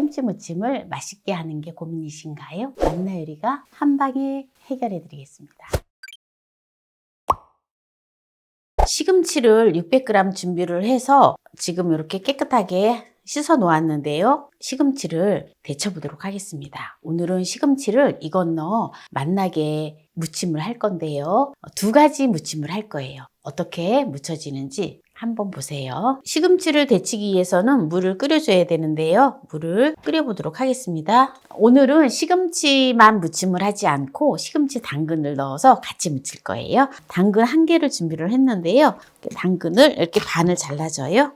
시금치 무침을 맛있게 하는 게 고민이신가요? 만나 요리가 한 방에 해결해 드리겠습니다. 시금치를 600g 준비를 해서 지금 이렇게 깨끗하게 씻어 놓았는데요. 시금치를 데쳐 보도록 하겠습니다. 오늘은 시금치를 익었너 맛나게 무침을 할 건데요. 두 가지 무침을 할 거예요. 어떻게 무쳐지는지 한번 보세요. 시금치를 데치기 위해서는 물을 끓여줘야 되는데요. 물을 끓여보도록 하겠습니다. 오늘은 시금치만 무침을 하지 않고 시금치 당근을 넣어서 같이 무칠 거예요. 당근 1개를 준비를 했는데요. 당근을 이렇게 반을 잘라줘요.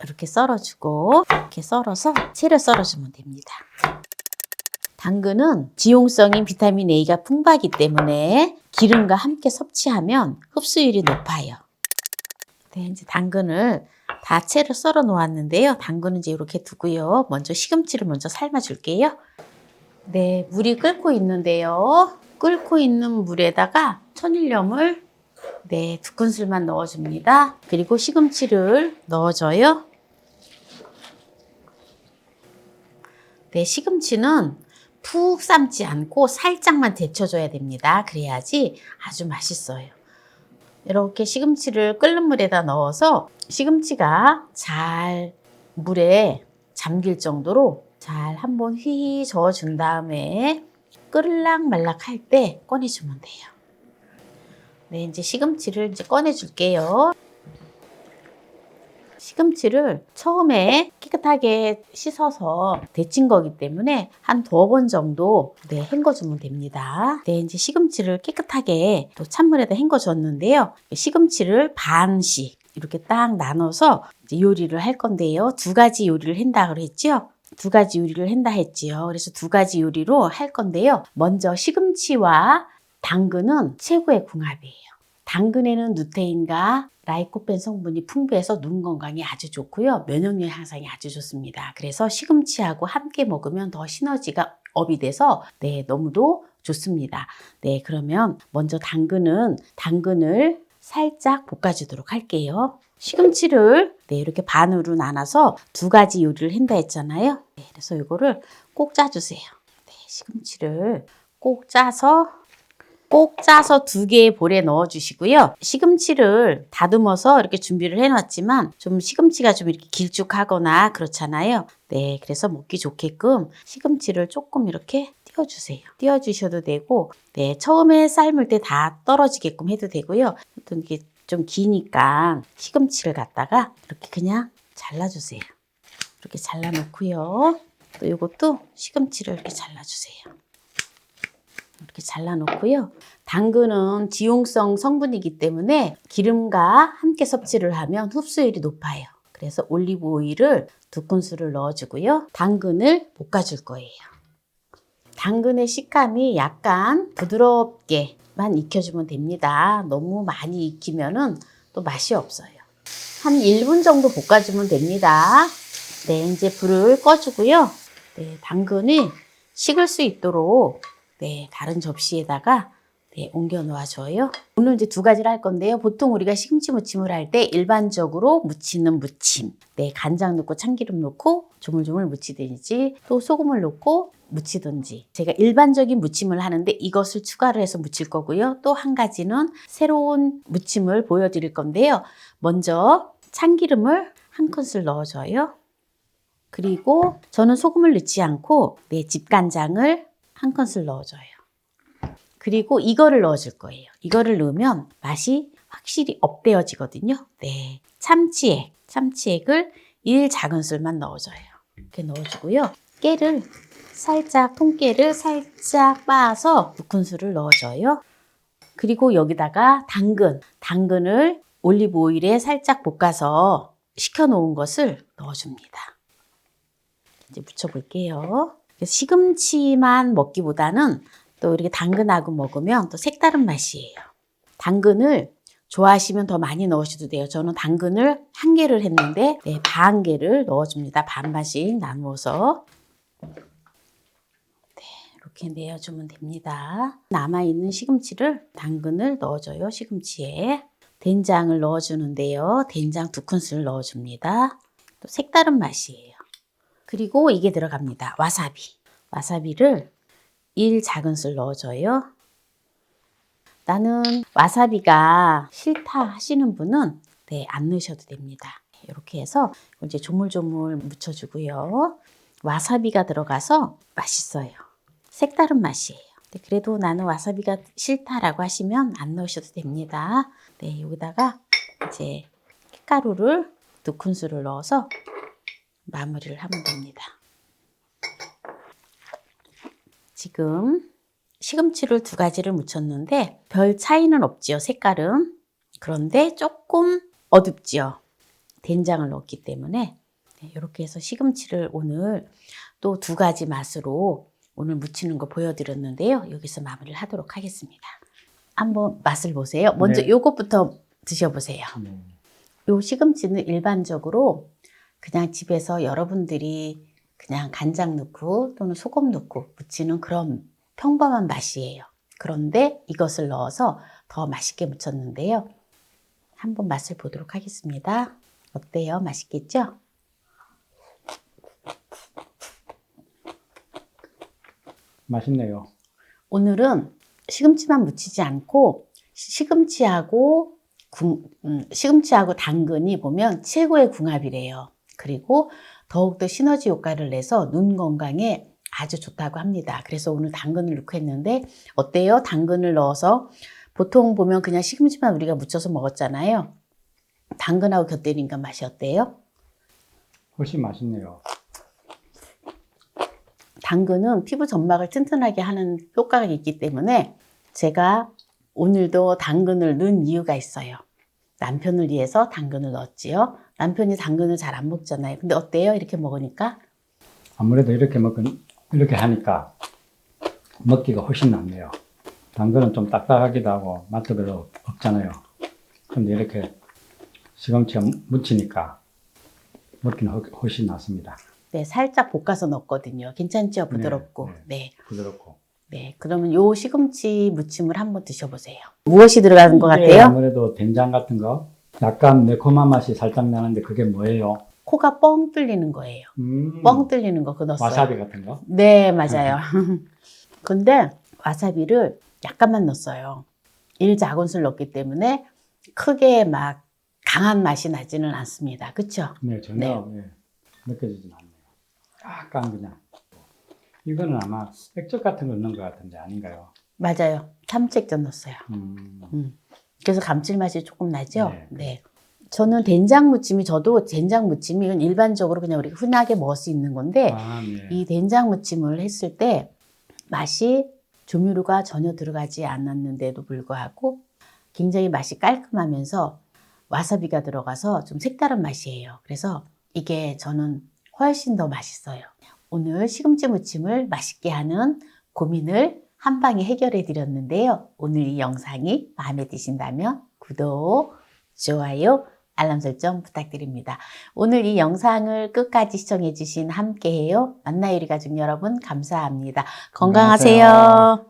이렇게 썰어주고 이렇게 썰어서 채를 썰어주면 됩니다. 당근은 지용성인 비타민 A가 풍부하기 때문에 기름과 함께 섭취하면 흡수율이 높아요. 네, 이제 당근을 다 채를 썰어 놓았는데요. 당근은 이제 이렇게 두고요. 먼저 시금치를 먼저 삶아 줄게요. 네, 물이 끓고 있는데요. 끓고 있는 물에다가 천일염을 2큰술만 넣어줍니다. 그리고 시금치를 넣어줘요. 네, 시금치는 푹 삶지 않고 살짝만 데쳐줘야 됩니다. 그래야지 아주 맛있어요. 이렇게 시금치를 끓는 물에다 넣어서 시금치가 잘 물에 잠길 정도로 잘 한번 휘 저어준 다음에 끓을락 말락 할 때 꺼내주면 돼요. 네, 이제 시금치를 이제 꺼내줄게요. 시금치를 처음에 깨끗하게 씻어서 데친 거기 때문에 한 2번 정도 헹궈주면 됩니다. 네, 이제 시금치를 깨끗하게 또 찬물에다 헹궈줬는데요. 시금치를 반씩 이렇게 딱 나눠서 이제 요리를 할 건데요. 2가지 요리를 한다 그랬죠? 2가지 요리를 한다 했지요. 그래서 2가지 요리로 할 건데요. 먼저 시금치와 당근은 최고의 궁합이에요. 당근에는 루테인과 라이코펜 성분이 풍부해서 눈 건강에 아주 좋고요. 면역력 향상에 아주 좋습니다. 그래서 시금치하고 함께 먹으면 더 시너지가 업이 돼서 너무도 좋습니다. 네, 그러면 먼저 당근을 살짝 볶아주도록 할게요. 시금치를 이렇게 반으로 나눠서 2가지 요리를 한다 했잖아요. 네, 그래서 이거를 꼭 짜주세요. 네, 시금치를 꼭 짜서 2개의 볼에 넣어주시고요. 시금치를 다듬어서 이렇게 준비를 해놨지만 좀 시금치가 좀 이렇게 길쭉하거나 그렇잖아요. 네, 그래서 먹기 좋게끔 시금치를 조금 이렇게 띄워주세요. 띄워주셔도 되고, 처음에 삶을 때 다 떨어지게끔 해도 되고요. 이게 좀 기니까 시금치를 갖다가 이렇게 그냥 잘라주세요. 이렇게 잘라놓고요. 또 이것도 시금치를 이렇게 잘라주세요. 이렇게 잘라놓고요. 당근은 지용성 성분이기 때문에 기름과 함께 섭취를 하면 흡수율이 높아요. 그래서 올리브 오일을 2큰술을 넣어주고요. 당근을 볶아줄 거예요. 당근의 식감이 약간 부드럽게만 익혀주면 됩니다. 너무 많이 익히면은 또 맛이 없어요. 한 1분 정도 볶아주면 됩니다. 네, 이제 불을 꺼주고요. 당근이 식을 수 있도록 다른 접시에다가 옮겨 놓아줘요. 오늘 이제 2가지를 할 건데요. 보통 우리가 시금치 무침을 할 때 일반적으로 무치는 무침. 간장 넣고 참기름 넣고 조물조물 무치든지 또 소금을 넣고 무치든지. 제가 일반적인 무침을 하는데 이것을 추가를 해서 무칠 거고요. 또 한 가지는 새로운 무침을 보여드릴 건데요. 먼저 참기름을 1큰술 넣어줘요. 그리고 저는 소금을 넣지 않고 집간장을 1큰술 넣어줘요. 그리고 이거를 넣어줄 거예요. 이거를 넣으면 맛이 확실히 업되어지거든요. 네, 참치액을 1작은술만 넣어줘요. 이렇게 넣어주고요. 통깨를 살짝 빻아서 2큰술을 넣어줘요. 그리고 여기다가 당근을 올리브 오일에 살짝 볶아서 식혀놓은 것을 넣어줍니다. 이제 무쳐볼게요. 시금치만 먹기보다는 또 이렇게 당근하고 먹으면 또 색다른 맛이에요. 당근을 좋아하시면 더 많이 넣으셔도 돼요. 저는 당근을 1개를 했는데 반 개를 넣어줍니다. 반반씩 나누어서 이렇게 내어주면 됩니다. 남아있는 당근을 넣어줘요. 시금치에 된장을 넣어주는데요. 된장 2큰술 넣어줍니다. 또 색다른 맛이에요. 그리고 이게 들어갑니다. 와사비. 와사비를 1작은술 넣어줘요. 나는 와사비가 싫다 하시는 분은 네, 안 넣으셔도 됩니다. 이렇게 해서 이제 조물조물 묻혀주고요. 와사비가 들어가서 맛있어요. 색다른 맛이에요. 네, 그래도 나는 와사비가 싫다라고 하시면 안 넣으셔도 됩니다. 네, 여기다가 이제 깻가루를 2큰술을 넣어서 마무리를 하면 됩니다. 지금 시금치를 2가지를 묻혔는데 별 차이는 없지요, 색깔은. 그런데 조금 어둡지요. 된장을 넣었기 때문에. 네, 이렇게 해서 시금치를 오늘 또 2가지 맛으로 오늘 무치는 거 보여드렸는데요. 여기서 마무리를 하도록 하겠습니다. 한번 맛을 보세요. 먼저 네. 요것부터 드셔보세요. 네. 요 시금치는 일반적으로 그냥 집에서 여러분들이 그냥 간장 넣고 또는 소금 넣고 무치는 그런 평범한 맛이에요. 그런데 이것을 넣어서 더 맛있게 무쳤는데요. 한번 맛을 보도록 하겠습니다. 어때요? 맛있겠죠? 맛있네요. 오늘은 시금치만 무치지 않고 시금치하고 당근이 보면 최고의 궁합이래요. 그리고 더욱더 시너지 효과를 내서 눈 건강에 아주 좋다고 합니다. 그래서 오늘 당근을 넣고 했는데 어때요? 당근을 넣어서 보통 보면 그냥 시금치만 우리가 무쳐서 먹었잖아요. 당근하고 곁들이니까 맛이 어때요? 훨씬 맛있네요. 당근은 피부 점막을 튼튼하게 하는 효과가 있기 때문에 제가 오늘도 당근을 넣은 이유가 있어요. 남편을 위해서 당근을 넣었지요. 남편이 당근을 잘 안 먹잖아요. 근데 어때요? 이렇게 먹으니까? 아무래도 이렇게 하니까 먹기가 훨씬 낫네요. 당근은 좀 딱딱하기도 하고 맛도 별로 없잖아요. 근데 이렇게 시금치가 무치니까 먹기는 훨씬 낫습니다. 네, 살짝 볶아서 넣었거든요. 괜찮죠? 부드럽고. 네. 부드럽고. 네, 그러면 요 시금치 무침을 한번 드셔보세요. 무엇이 들어가는 것 같아요? 아무래도 된장 같은 거, 약간 매콤한 맛이 살짝 나는데 그게 뭐예요? 코가 뻥 뚫리는 거예요. 뻥 뚫리는 거 그거 넣었어요. 와사비 같은 거? 네, 맞아요. 근데 와사비를 약간만 넣었어요. 1작은술 넣었기 때문에 크게 막 강한 맛이 나지는 않습니다. 그렇죠? 네, 전혀 느껴지진 않네요. 약간 그냥. 이거는 아마 액젓 같은 걸 넣은 것 같은데 아닌가요? 맞아요. 참치액젓 넣었어요. 그래서 감칠맛이 조금 나죠? 네. 네. 저는 된장무침이 이건 일반적으로 그냥 우리가 흔하게 먹을 수 있는 건데 네. 이 된장무침을 했을 때 맛이 조미료가 전혀 들어가지 않았는데도 불구하고 굉장히 맛이 깔끔하면서 와사비가 들어가서 좀 색다른 맛이에요. 그래서 이게 저는 훨씬 더 맛있어요. 오늘 시금치 무침을 맛있게 하는 고민을 한 방에 해결해 드렸는데요. 오늘 이 영상이 마음에 드신다면 구독, 좋아요, 알람 설정 부탁드립니다. 오늘 이 영상을 끝까지 시청해 주신 함께해요. 만나요 우리 가족 여러분 감사합니다. 건강하세요. 안녕하세요.